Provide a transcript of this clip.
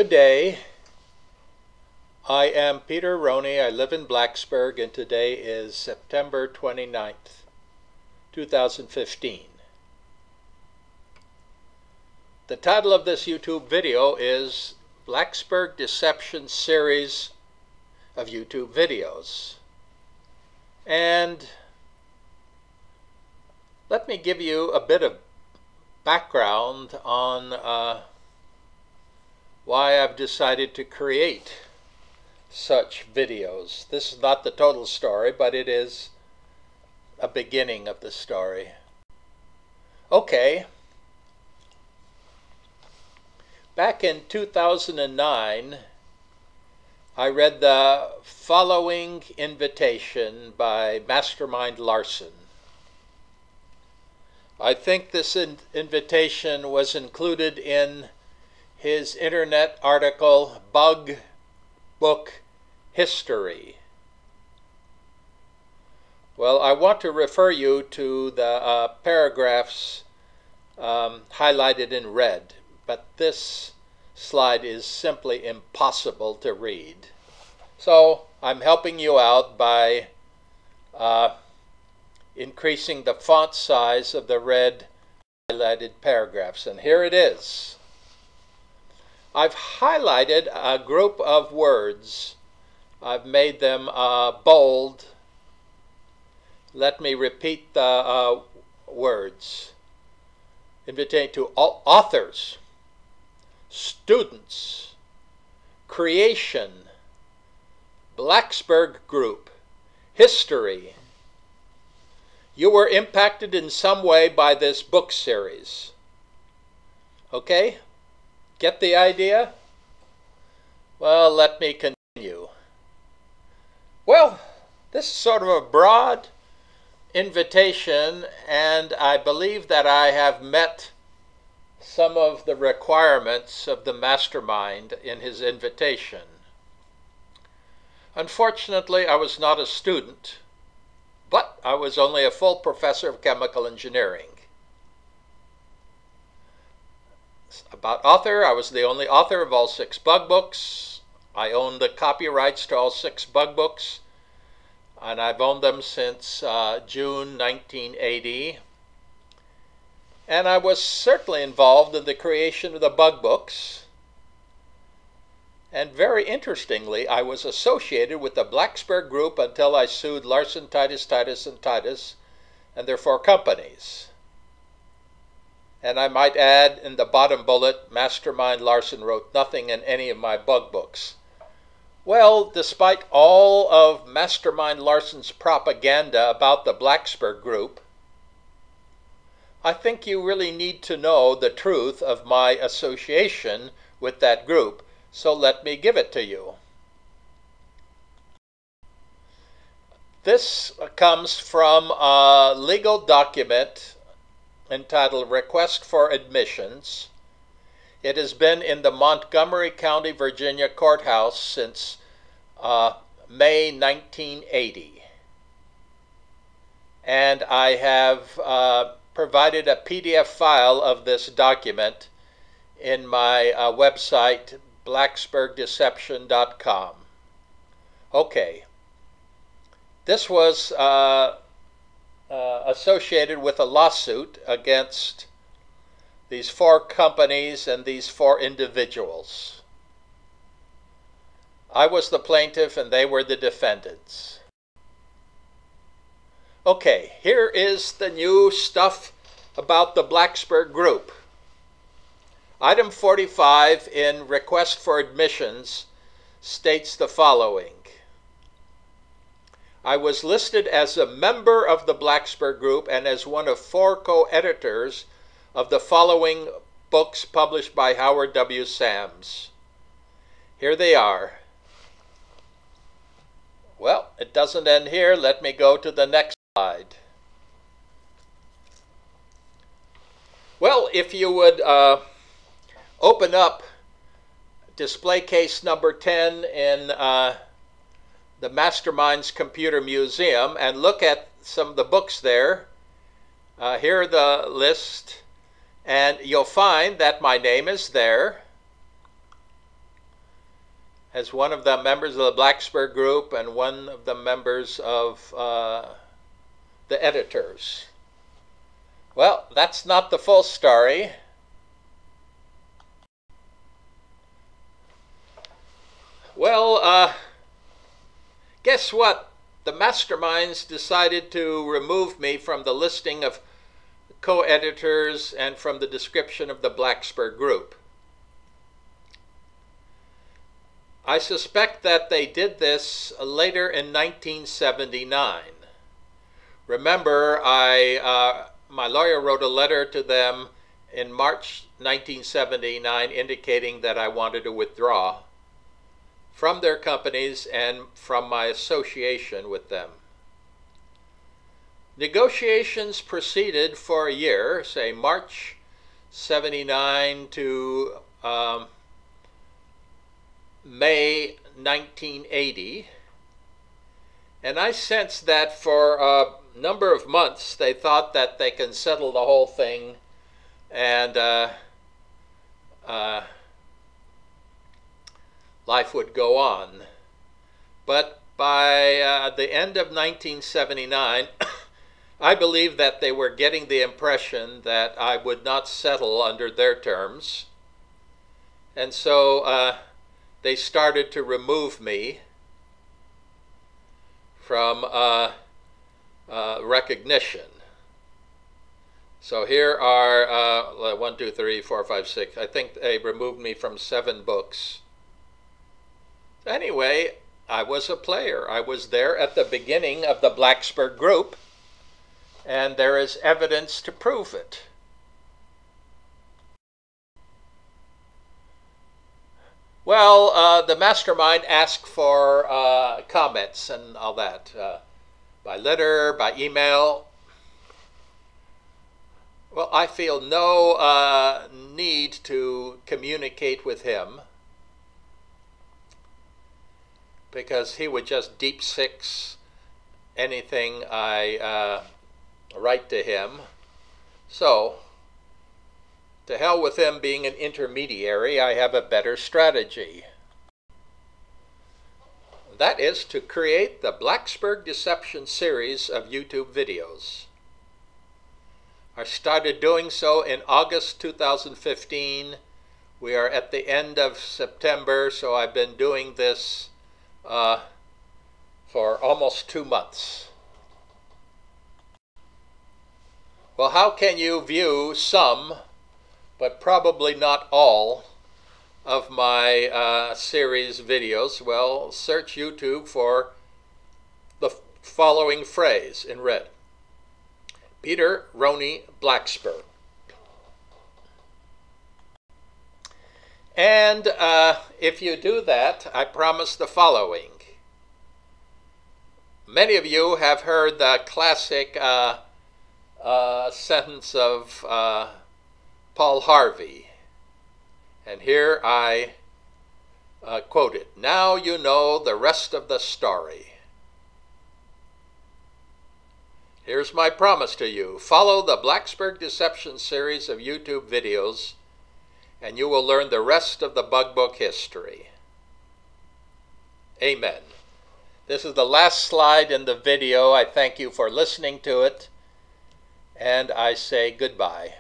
Good day. I am Peter Rony. I live in Blacksburg, and today is September 29th, 2015. The title of this YouTube video is Blacksburg Deception Series of YouTube videos. And let me give you a bit of background on why I've decided to create such videos. This is not the total story, but it is a beginning of the story. Okay. Back in 2009, I read the following invitation by Mastermind Larsen. I think this invitation was included in his internet article, Bugbook History. Well, I want to refer you to the paragraphs highlighted in red, but this slide is simply impossible to read. So I'm helping you out by increasing the font size of the red highlighted paragraphs, and here it is. I've highlighted a group of words. I've made them bold. Let me repeat the words. Invitation to all authors, students, creation, Blacksburg Group, history. You were impacted in some way by this book series. Okay? Get the idea? Well, let me continue. Well, this is sort of a broad invitation, and I believe that I have met some of the requirements of the mastermind in his invitation. Unfortunately, I was not a student, but I was only a full professor of chemical engineering. About author, I was the only author of all 6 Bugbooks. I own the copyrights to all 6 Bugbooks, and I've owned them since June 1980. And I was certainly involved in the creation of the Bugbooks. And very interestingly, I was associated with the Blacksburg Group until I sued Larsen, Titus, and Titus and their 4 companies. And I might add in the bottom bullet, Mastermind Larsen wrote nothing in any of my Bugbooks. Well, despite all of Mastermind Larsen's propaganda about the Blacksburg Group, I think you really need to know the truth of my association with that group, so let me give it to you. This comes from a legal document entitled Request for Admissions. It has been in the Montgomery County, Virginia courthouse since May 1980. And I have provided a PDF file of this document in my website, blacksburgdeception.com. Okay. This was associated with a lawsuit against these 4 companies and these 4 individuals. I was the plaintiff and they were the defendants. Okay, here is the new stuff about the Blacksburg Group. Item 45 in Request for Admissions states the following. I was listed as a member of the Blacksburg Group and as one of 4 co-editors of the following books published by Howard W. Sams. Here they are. Well, it doesn't end here. Let me go to the next slide. Well, if you would open up display case number 10 in the Mastermind's Computer Museum and look at some of the books there. Here are the list, and you'll find that my name is there. as one of the members of the Blacksburg group and one of the members of the editors. Well, that's not the full story. Well, guess what? The masterminds decided to remove me from the listing of co-editors and from the description of the Blacksburg group. I suspect that they did this later in 1979. Remember, my lawyer wrote a letter to them in March 1979 indicating that I wanted to withdraw from their companies and from my association with them. Negotiations proceeded for a year, say March 79 to May 1980, and I sensed that for a number of months they thought that they can settle the whole thing and life would go on. But by the end of 1979, I believe that they were getting the impression that I would not settle under their terms, and so they started to remove me from recognition. So here are 1, 2, 3, 4, 5, 6. I think they removed me from 7 books. Anyway, I was a player. I was there at the beginning of the Blacksburg group, and there is evidence to prove it. Well, the mastermind asked for comments and all that, by letter, by email. Well, I feel no need to communicate with him, because he would just deep six anything I write to him. So, to hell with him being an intermediary. I have a better strategy. That is to create the Blacksburg Deception Series of YouTube videos. I started doing so in August 2015. We are at the end of September, so I've been doing this for almost 2 months. Well, how can you view some, but probably not all, of my series videos? Well, search YouTube for the following phrase in red: Peter Rony Blacksburg. And if you do that, I promise the following. Many of you have heard the classic sentence of Paul Harvey, and here I quote it: "Now you know the rest of the story." Here's my promise to you: follow the Blacksburg Deception Series of YouTube videos, and you will learn the rest of the Bugbook history. Amen. This is the last slide in the video. I thank you for listening to it, and I say goodbye.